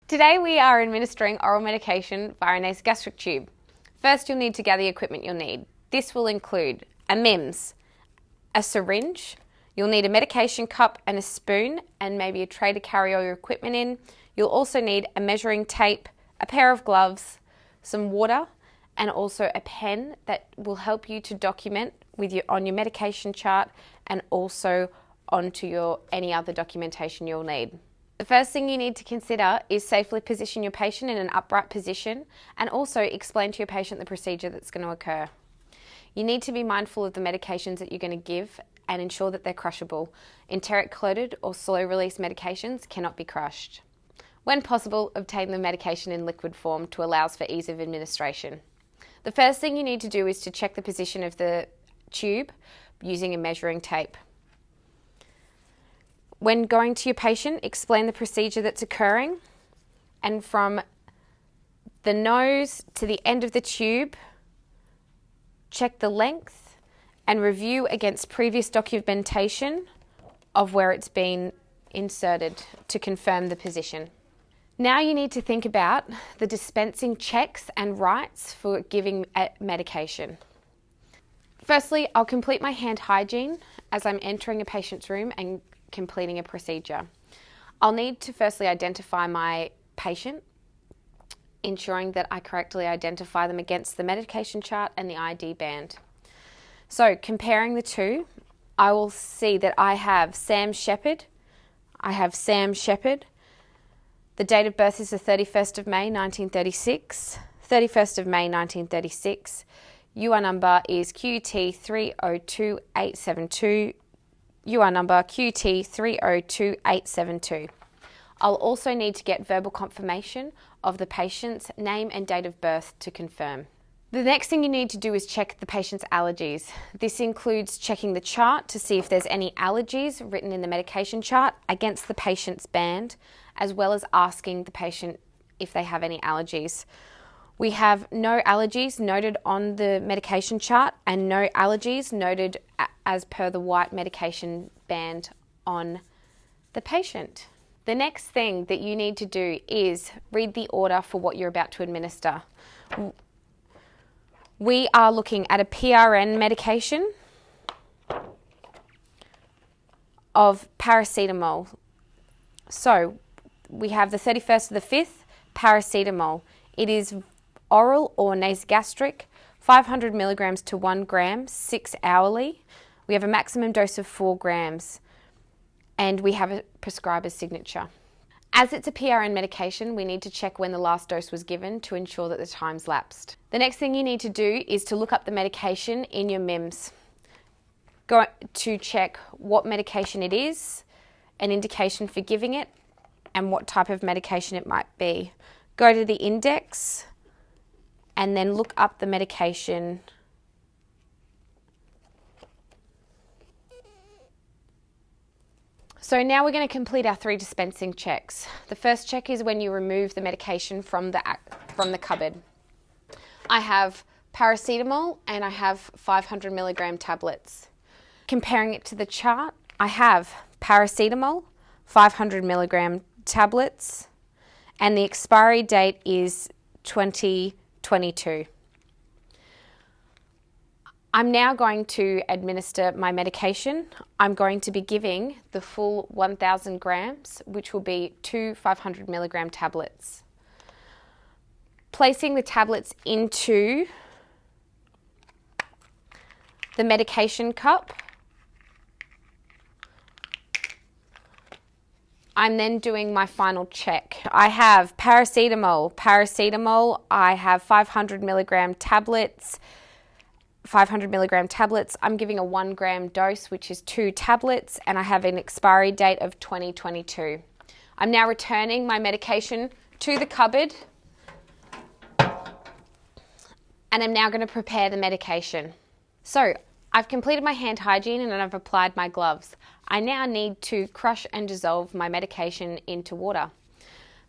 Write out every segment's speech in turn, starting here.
Today we are administering oral medication via a nasogastric tube. First, you'll need to gather the equipment you'll need. This will include a MIMS, a syringe, you'll need a medication cup and a spoon and maybe a tray to carry all your equipment in. You'll also need a measuring tape, a pair of gloves, some water, and also a pen that will help you to document on your medication chart and also onto any other documentation you'll need. The first thing you need to consider is safely position your patient in an upright position and also explain to your patient the procedure that's going to occur. You need to be mindful of the medications that you're going to give and ensure that they're crushable. Enteric-coated or slow-release medications cannot be crushed. When possible, obtain the medication in liquid form to allow for ease of administration. The first thing you need to do is to check the position of the tube using a measuring tape. When going to your patient, explain the procedure that's occurring, and from the nose to the end of the tube, check the length and review against previous documentation of where it's been inserted to confirm the position. Now you need to think about the dispensing checks and rights for giving medication. Firstly, I'll complete my hand hygiene as I'm entering a patient's room and completing a procedure. I'll need to firstly identify my patient, ensuring that I correctly identify them against the medication chart and the ID band. So comparing the two, I will see that I have Sam Shepherd. The date of birth is the 31st of May 1936. 31st of May 1936. UR number is QT302872. UR number QT302872. I'll also need to get verbal confirmation of the patient's name and date of birth to confirm. The next thing you need to do is check the patient's allergies. This includes checking the chart to see if there's any allergies written in the medication chart against the patient's band, as well as asking the patient if they have any allergies. We have no allergies noted on the medication chart and no allergies noted as per the white medication band on the patient. The next thing that you need to do is read the order for what you're about to administer. We are looking at a PRN medication of paracetamol. So we have the 31st of the 5th, paracetamol. It is oral or nasogastric, 500 milligrams to 1 gram, 6 hourly. We have a maximum dose of 4 grams and we have a prescriber's signature. As it's a PRN medication, we need to check when the last dose was given to ensure that the time's lapsed. The next thing you need to do is to look up the medication in your MIMS. Go to check what medication it is, an indication for giving it, and what type of medication it might be. Go to the index and then look up the medication. So now we're going to complete our 3 dispensing checks. The first check is when you remove the medication from the cupboard. I have paracetamol and I have 500 milligram tablets. Comparing it to the chart, I have paracetamol, 500 milligram tablets, and the expiry date is 2022. I'm now going to administer my medication. I'm going to be giving the full 1,000 grams, which will be 2 500 milligram tablets. Placing the tablets into the medication cup. I'm then doing my final check. I have paracetamol, I have 500 milligram tablets, I'm giving a 1 gram dose, which is 2 tablets, and I have an expiry date of 2022. I'm now returning my medication to the cupboard, and I'm now going to prepare the medication. So I've completed my hand hygiene and I've applied my gloves. I now need to crush and dissolve my medication into water.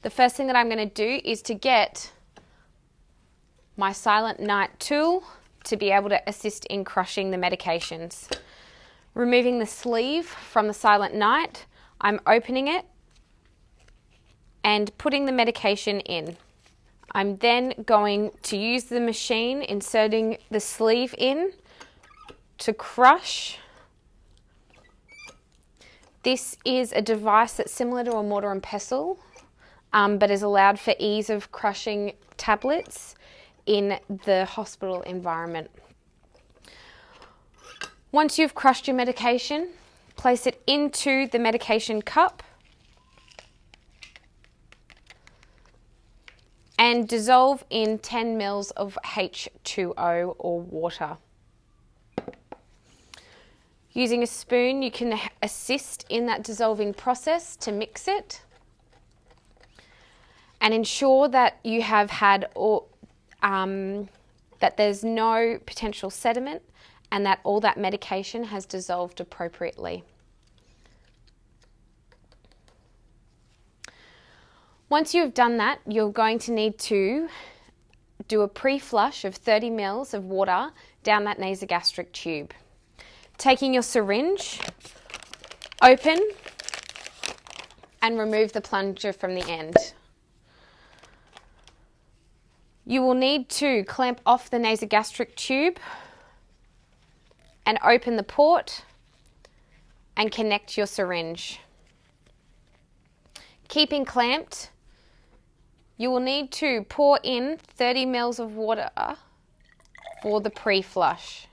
The first thing that I'm going to do is to get my Silent Night tool to be able to assist in crushing the medications. Removing the sleeve from the Silent Night, I'm opening it and putting the medication in. I'm then going to use the machine, inserting the sleeve in to crush. This is a device that's similar to a mortar and pestle, but is allowed for ease of crushing tablets in the hospital environment. Once you've crushed your medication, place it into the medication cup and dissolve in 10 ml of H2O or water. Using a spoon, you can assist in that dissolving process to mix it and ensure that you have had that there's no potential sediment and that all that medication has dissolved appropriately. Once you've done that, you're going to need to do a pre-flush of 30 ml of water down that nasogastric tube. Taking your syringe, open and remove the plunger from the end. You will need to clamp off the nasogastric tube and open the port and connect your syringe. Keeping clamped, you will need to pour in 30 ml of water for the pre-flush.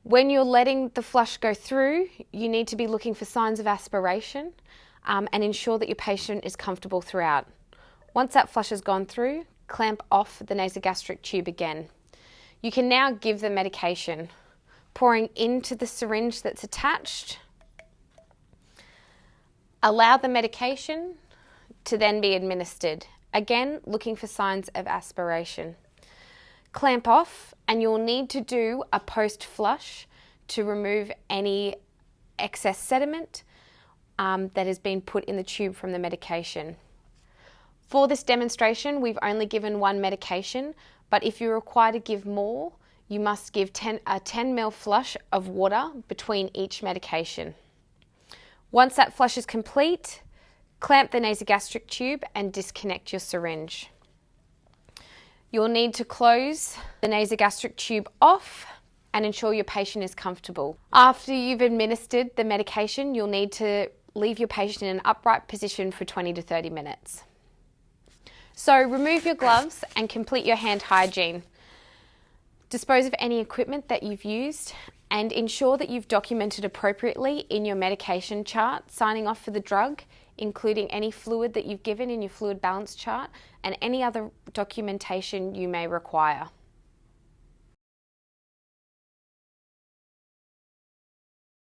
When you're letting the flush go through, you need to be looking for signs of aspiration and ensure that your patient is comfortable throughout. Once that flush has gone through, clamp off the nasogastric tube again. You can now give the medication, pouring into the syringe that's attached. Allow the medication to then be administered. Again, looking for signs of aspiration. Clamp off, and you'll need to do a post-flush to remove any excess sediment that has been put in the tube from the medication. For this demonstration, we've only given one medication, but if you require to give more, you must give a 10 ml flush of water between each medication. Once that flush is complete, clamp the nasogastric tube and disconnect your syringe. You'll need to close the nasogastric tube off and ensure your patient is comfortable. After you've administered the medication, you'll need to leave your patient in an upright position for 20 to 30 minutes. So remove your gloves and complete your hand hygiene. Dispose of any equipment that you've used and ensure that you've documented appropriately in your medication chart, signing off for the drug, including any fluid that you've given in your fluid balance chart and any other documentation you may require.